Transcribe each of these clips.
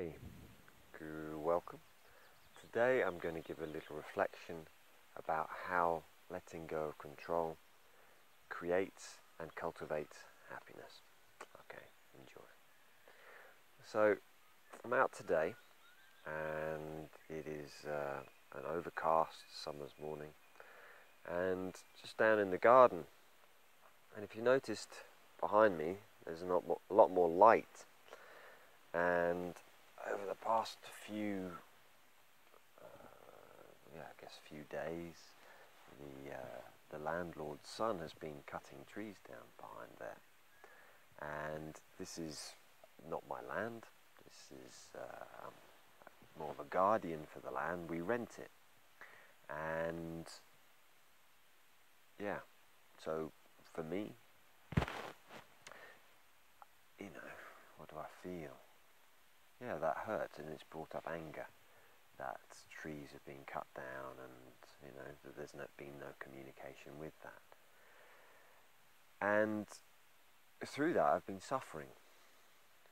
Hey, welcome. Today I'm going to give a little reflection about how letting go of control creates and cultivates happiness. Okay, enjoy. So, I'm out today and it is an overcast summer's morning and just down in the garden. And if you noticed behind me, there's a lot more light. And over the past few few days, the landlord's son has been cutting trees down behind there, and this is not my land. This is more of a guardian for the land. We rent it, and yeah, so for me, what do I feel? Yeah, that hurts, and it's brought up anger that trees have been cut down, and that there's been no communication with that. And through that I've been suffering,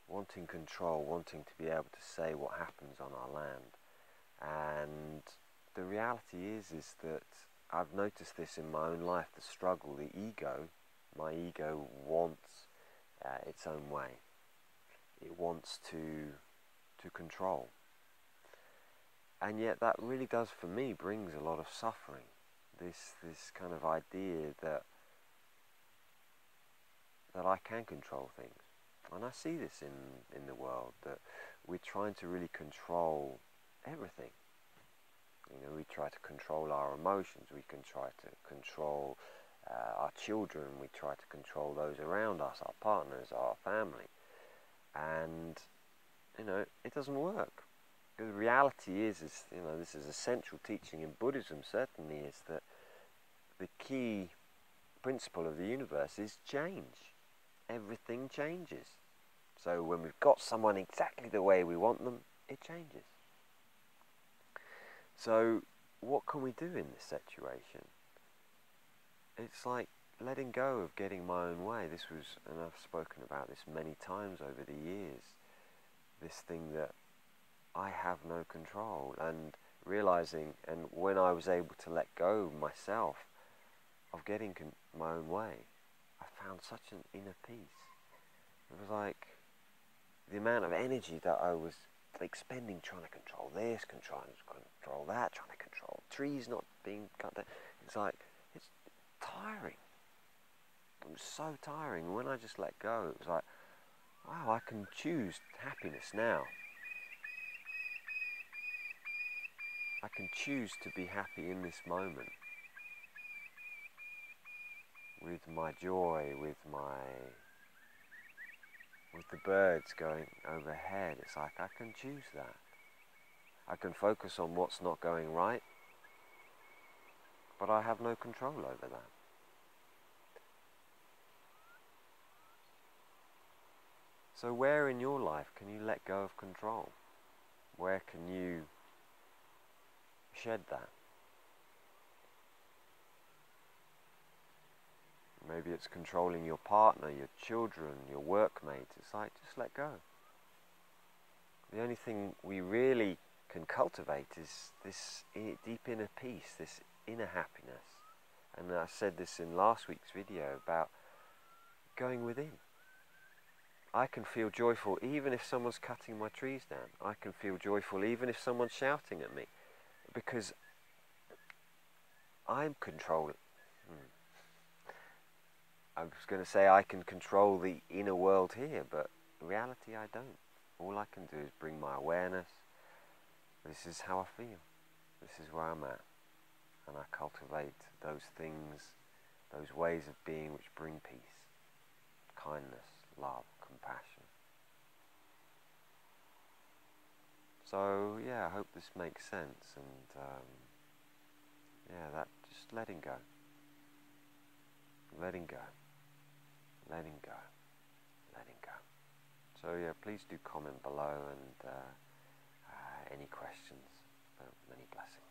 wanting control, wanting to be able to say what happens on our land. And the reality is that I've noticed this in my own life, the struggle, the ego. My ego wants its own way. It wants to control. And yet that really does, for me, brings a lot of suffering. This kind of idea that I can control things. And I see this in the world, that we're trying to really control everything. We try to control our emotions, we can try to control our children, we try to control those around us, our partners, our family. And, it doesn't work. The reality is this is a central teaching in Buddhism, certainly, is that the key principle of the universe is change. Everything changes. So when we've got someone exactly the way we want them, it changes. So what can we do in this situation? It's like letting go of getting my own way. And I've spoken about this many times over the years, this thing that I have no control, and realizing, and when I was able to let go myself of getting my own way, I found such an inner peace. It was like the amount of energy that I was expending trying to control this, trying to control that, trying to control trees not being cut down. It's tiring. It was so tiring. And when I just let go, it was like, wow, I can choose happiness now. I can choose to be happy in this moment, with my joy, with the birds going overhead. It's like I can choose that. I can focus on what's not going right, but I have no control over that. So where in your life can you let go of control? Where can you shed that? Maybe it's controlling your partner, your children, your workmates. It's like, just let go. The only thing we really can cultivate is this deep inner peace, this inner happiness. And I said this in last week's video about going within. I can feel joyful even if someone's cutting my trees down. I can feel joyful even if someone's shouting at me, because I'm controlling. I was going to say I can control the inner world here, but in reality I don't. All I can do is bring my awareness. This is how I feel. This is where I'm at. And I cultivate those things, those ways of being which bring peace, kindness, love, compassion. So yeah, I hope this makes sense, and that just letting go, letting go, letting go, letting go. So yeah, please do comment below, and any questions. Many blessings.